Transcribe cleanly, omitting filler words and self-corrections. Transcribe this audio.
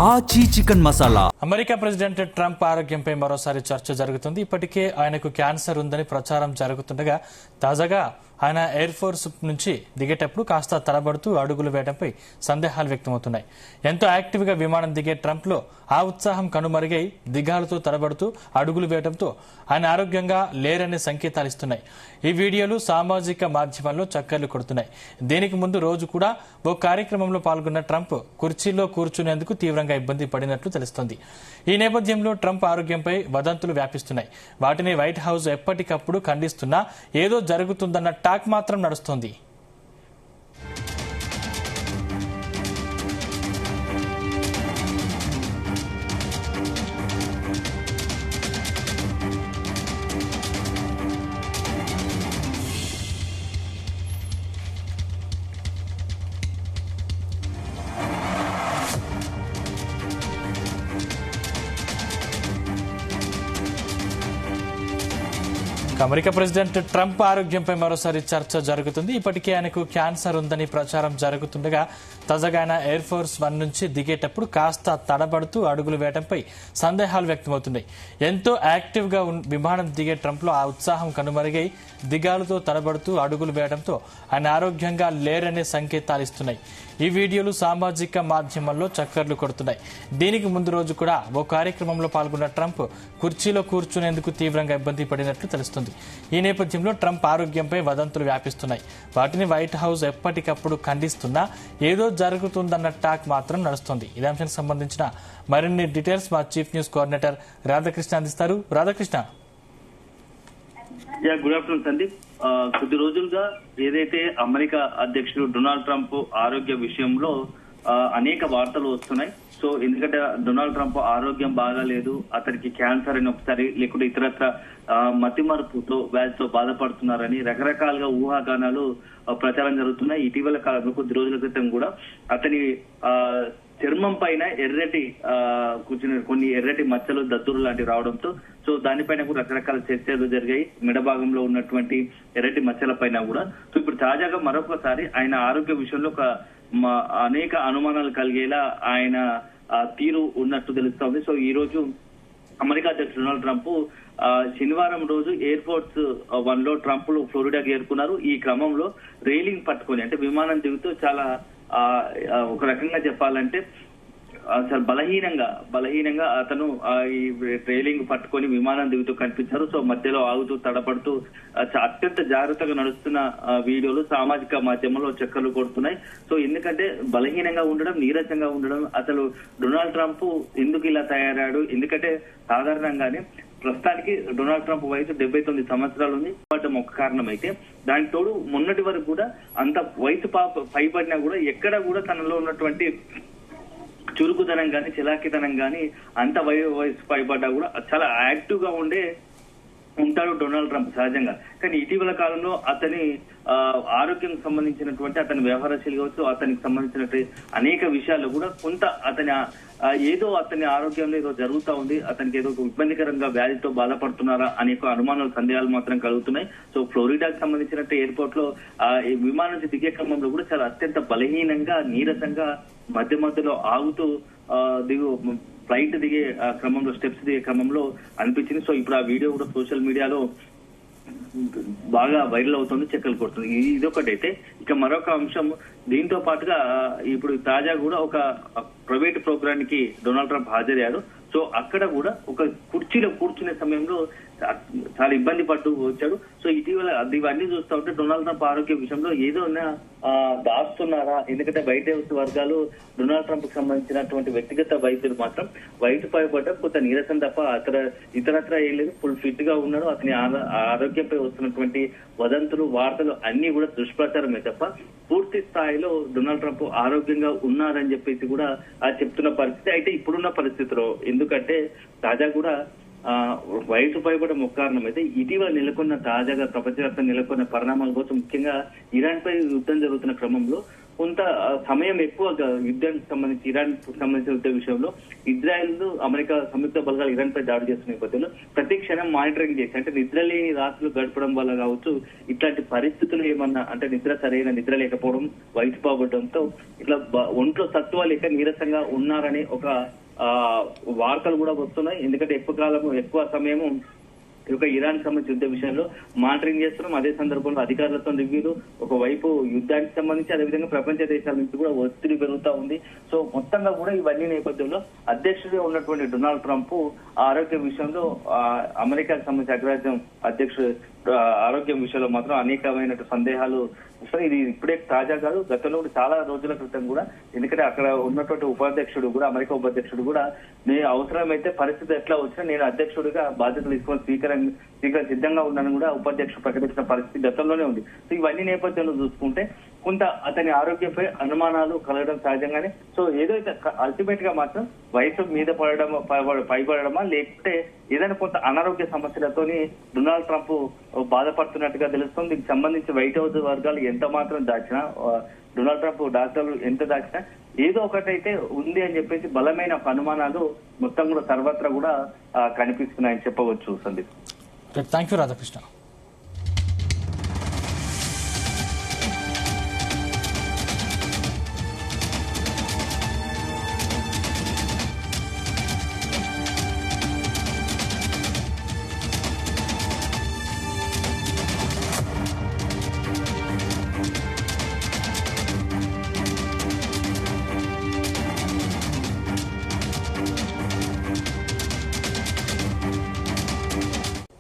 ఆచి chicken masala. America president Trump ఆరోగ్యంపై మరోసారి చర్చ జరుగుతుంది. ఇప్పటికే ఆయనకు క్యాన్సర్ ఉందని ప్రచారం జరుగుతుండగా తాజాగా ఆయన ఎయిర్ ఫోర్స్ నుంచి దిగేటప్పుడు కాస్త తడబడుతూ అడుగులు వేయడంపై సందేహాలు వ్యక్తమవుతున్నాయి. ఎంతో యాక్టివ్ గా విమానం దిగే ట్రంప్ లో ఆ ఉత్సాహం కనుమరుగై దిగాలతో తడబడుతూ అడుగులు వేయడంతో ఆయన ఆరోగ్యంగా లేరనే సంకేతాలు ఇస్తున్నాయి. ఈ వీడియోలు సామాజిక మాధ్యమాల్లో చక్కర్లు కొడుతున్నాయి. దీనికి ముందు రోజు కూడా ఓ కార్యక్రమంలో పాల్గొన్న ట్రంప్ కుర్చీలో కూర్చునేందుకు తీవ్రంగా ఇబ్బంది పడినట్లు తెలుస్తోంది. ఈ నేపథ్యంలో ట్రంప్ ఆరోగ్యంపై వదంతులు వ్యాపిస్తున్నాయి. వాటిని వైట్ హౌస్ ఎప్పటికప్పుడు ఖండిస్తున్నా ఏదో జరుగుతుందన్న టాక్ మాత్రం నడుస్తోంది. అమెరికా ప్రెసిడెంట్ ట్రంప్ ఆరోగ్యంపై మరోసారి చర్చ జరుగుతుంది. ఇప్పటికే ఆయనకు క్యాన్సర్ ఉందని ప్రచారం జరుగుతుండగా తాజాగా ఆయన ఎయిర్ ఫోర్స్ 1 నుంచి దిగేటప్పుడు కాస్త తడబడుతూ అడుగులు వేయడంపై సందేహాలు వ్యక్తమవుతున్నాయి. ఎంతో యాక్టివ్ గా విమానం దిగే ట్రంప్ లో ఆ ఉత్సాహం కనుమరుగై దిగాలతో తడబడుతూ అడుగులు వేయడంతో ఆయన ఆరోగ్యంగా లేరనే సంకేతాలు ఇస్తున్నాయి. ఈ వీడియోలు సామాజిక మాధ్యమాల్లో చక్కర్లు కొడుతున్నాయి. దీనికి ముందు రోజు కూడా ఓ కార్యక్రమంలో పాల్గొన్న ట్రంప్ కుర్చీలో కూర్చునేందుకు తీవ్రంగా ఇబ్బంది పడినట్లు తెలుస్తుంది. ఈ నేపథ్యంలో ట్రంప్ ఆరోగ్యంపై వదంతులు వ్యాపిస్తున్నాయి. వాటిని వైట్ హౌస్ ఎప్పటికప్పుడు ఖండిస్తున్నా ఏదో జరుగుతుందన్న టాక్ మాత్రం నడుస్తోంది. ఇదే అంశానికి సంబంధించిన మరిన్ని డీటెయిల్స్ మా చీఫ్ న్యూస్ కోఆర్డినేటర్ రాధాకృష్ణ అందిస్తారు. రాధాకృష్ణ. Good afternoon Sandeep. కొద్ది రోజులుగా ఏదైతే అమెరికా అధ్యక్షుడు డొనాల్డ్ ట్రంప్ ఆరోగ్య విషయంలో అనేక వార్తలు వస్తున్నాయి. సో ఎందుకంటే డొనాల్డ్ ట్రంప్ ఆరోగ్యం బాగాలేదు, అతనికి క్యాన్సర్ అని ఒకసారి లేకుంటే ఇతరత్ర మతిమరుపుతో వ్యాధితో బాధపడుతున్నారని రకరకాలుగా ఊహాగానాలు ప్రచారం జరుగుతున్నాయి. ఇటీవల కాలంలో కొద్ది రోజుల క్రితం కూడా అతని చర్మం పైన ఎర్రటి కూర్చుని కొన్ని ఎర్రటి మచ్చలు దద్దురు లాంటివి రావడంతో సో దానిపైన కూడా రకరకాల చర్చలు జరిగాయి. మెడ భాగంలో ఉన్నటువంటి ఎర్రటి మచ్చల పైన కూడా. సో ఇప్పుడు తాజాగా మరొకసారి ఆయన ఆరోగ్య విషయంలో అనేక అనుమానాలు కలిగేలా ఆయన తీరు ఉన్నట్టు తెలుస్తోంది. సో ఈ రోజు అమెరికా అధ్యక్షుడు డొనాల్డ్ ట్రంప్ శనివారం రోజు ఎయిర్ ఫోర్స్ 1 లో ట్రంప్ ఫ్లోరిడాకి చేరుకున్నారు. ఈ క్రమంలో రైలింగ్ పట్టుకొని అంటే విమానం దిగుతూ చాలా ఒక రకంగా చెప్పాలంటే అసలు బలహీనంగా అతను ఈ రైలింగ్ పట్టుకొని విమానం దిగుతూ కనిపించారు. సో మధ్యలో ఆగుతూ తడపడుతూ అత్యంత జాగ్రత్తగా నడుస్తున్న వీడియోలు సామాజిక మాధ్యమంలో చక్కర్లు కొడుతున్నాయి. సో ఎందుకంటే బలహీనంగా ఉండడం, నీరసంగా ఉండడం, అసలు డొనాల్డ్ ట్రంప్ ఎందుకు ఇలా తయారాడు? ఎందుకంటే సాధారణంగానే ప్రస్తుతానికి డొనాల్డ్ ట్రంప్ వయసు 79 సంవత్సరాలు ఉంది. ఒక కారణం అయితే దానికి తోడు మొన్నటి వరకు కూడా అంత వయసు పైబడినా కూడా ఎక్కడ కూడా తనలో ఉన్నటువంటి చురుకుదనం గాని చిలాకితనం గాని అంత వయసు పైబడ్డా కూడా చాలా యాక్టివ్ గా ఉంటాడు డొనాల్డ్ ట్రంప్ సహజంగా. కానీ ఇటీవల కాలంలో అతని ఆరోగ్యం సంబంధించినటువంటి అతని వ్యవహారశీలి కావచ్చు, అతనికి సంబంధించినటువంటి అనేక విషయాల్లో కూడా కొంత అతని ఆరోగ్యంలో ఏదో జరుగుతూ ఉంది, అతనికి ఏదో ఇబ్బందికరంగా వ్యాధితో బాధపడుతున్నారా అనే అనుమానాలు సందేహాలు మాత్రం కలుగుతున్నాయి. సో ఫ్లోరిడాకి సంబంధించినట్టు ఎయిర్పోర్ట్ లో ఈ విమానం నుంచి దిగే క్రమంలో కూడా చాలా అత్యంత బలహీనంగా నీరసంగా మధ్యలో ఆగుతూ ఫ్లైట్ దిగే క్రమంలో స్టెప్స్ దిగే క్రమంలో అనిపించింది. సో ఇప్పుడు ఆ వీడియో కూడా సోషల్ మీడియాలో బాగా వైరల్ అవుతుంది, చక్కలు కొడుతుంది. ఇదొకటైతే ఇక మరొక అంశం దీంతో పాటుగా ఇప్పుడు తాజా కూడా ఒక ప్రైవేట్ ప్రోగ్రామ్ కి డొనాల్డ్ ట్రంప్ హాజరయ్యారు. సో అక్కడ కూడా ఒక కుర్చీలో కూర్చునే సమయంలో చాలా ఇబ్బంది పడుతూ వచ్చాడు. సో ఇటీవల ఇవన్నీ చూస్తూ ఉంటే డొనాల్డ్ ట్రంప్ ఆరోగ్య విషయంలో ఏదో దాస్తున్నారా? ఎందుకంటే వైట్ హౌస్ వర్గాలు డొనాల్డ్ ట్రంప్ కి సంబంధించినటువంటి వ్యక్తిగత వైద్యులు మాత్రం వయసు పైబడ్డ కొంత నీరసం తప్ప ఇతరత్ర ఏం లేదు, ఫుల్ ఫిట్ గా ఉన్నాడు. అతని ఆరోగ్యంపై వస్తున్నటువంటి వదంతులు వార్తలు అన్ని కూడా దుష్ప్రచారమే తప్ప పూర్తి స్థాయిలో డొనాల్డ్ ట్రంప్ ఆరోగ్యంగా ఉన్నారని చెప్పేసి కూడా చెప్తున్న పరిస్థితి అయితే ఇప్పుడున్న పరిస్థితిలో. ఎందుకంటే తాజా కూడా వయసు పైబడడం ఒక కారణం అయితే ఇటీవల నెలకొన్న తాజాగా ప్రపంచవ్యాప్తంగా నెలకొన్న పరిణామాల కోసం ముఖ్యంగా ఇరాన్ పై యుద్ధం జరుగుతున్న క్రమంలో కొంత సమయం ఎక్కువ యుద్ధానికి సంబంధించి ఇరాన్ సంబంధించిన యుద్ధ విషయంలో ఇజ్రాయెల్ అమెరికా సంయుక్త బలగాలు ఇరాన్ పై దాడి చేస్తున్న నేపథ్యంలో ప్రతి క్షణం మానిటరింగ్ చేసి అంటే నిద్ర లేని రాత్రులు గడపడం వల్ల కావచ్చు, ఇట్లాంటి పరిస్థితులు ఏమన్నా అంటే సరైన నిద్ర లేకపోవడం, వయసు పోవడంతో ఇట్లా ఒంట్లో సత్తువ లేక నీరసంగా ఉన్నారని ఒక వార్తలు కూడా వస్తున్నాయి. ఎందుకంటే ఎక్కువ సమయము ఈ యొక్క ఇరాన్ సంబంధించిన యుద్ధ విషయంలో మానిటరింగ్ చేస్తున్నాం. అదే సందర్భంలో అధికారులతో రివ్యూలు, ఒకవైపు యుద్ధానికి సంబంధించి అదేవిధంగా ప్రపంచ దేశాల నుంచి కూడా ఒత్తిడి పెరుగుతా ఉంది. సో మొత్తంగా కూడా ఇవన్నీ నేపథ్యంలో అధ్యక్షుడిగా ఉన్నటువంటి డొనాల్డ్ ట్రంప్ ఆరోగ్య విషయంలో అమెరికాకు సంబంధించి అగ్రరాజ్యం అధ్యక్షుడు ఆరోగ్యం విషయంలో మాత్రం అనేకమైన సందేహాలు వస్తాయి. ఇది ఇప్పుడే తాజా కాదు, గతంలో కూడా చాలా రోజుల క్రితం కూడా, ఎందుకంటే అక్కడ ఉన్నటువంటి ఉపాధ్యక్షుడు కూడా, అమెరికా ఉపాధ్యక్షుడు కూడా నేను అవసరమైతే పరిస్థితి ఎట్లా వచ్చినా నేను అధ్యక్షుడిగా బాధ్యతలు తీసుకొని స్పీకర్ సిద్ధంగా ఉన్నానని కూడా ఉపాధ్యక్షుడు ప్రకటించిన పరిస్థితి గతంలోనే ఉంది. సో ఇవన్నీ నేపథ్యంలో చూసుకుంటే కొంత అతని ఆరోగ్యంపై అనుమానాలు కలగడం సహజంగానే. సో ఏదైతే అల్టిమేట్ గా మాత్రం వయసు మీద పైబడమా లేకపోతే ఏదైనా కొంత అనారోగ్య సమస్యలతోని డొనాల్డ్ ట్రంప్ బాధపడుతున్నట్టుగా తెలుస్తుంది. దీనికి సంబంధించి వైట్ హౌస్ వర్గాలు ఎంత మాత్రం దాచినా, డొనాల్డ్ ట్రంప్ డాక్టర్లు ఎంత దాచినా ఏదో ఒకటైతే ఉంది అని చెప్పేసి బలమైన అనుమానాలు మొత్తం కూడా సర్వత్రా కూడా కనిపిస్తున్నాయని చెప్పవచ్చు. Sandeep, thank you Radhakrishna.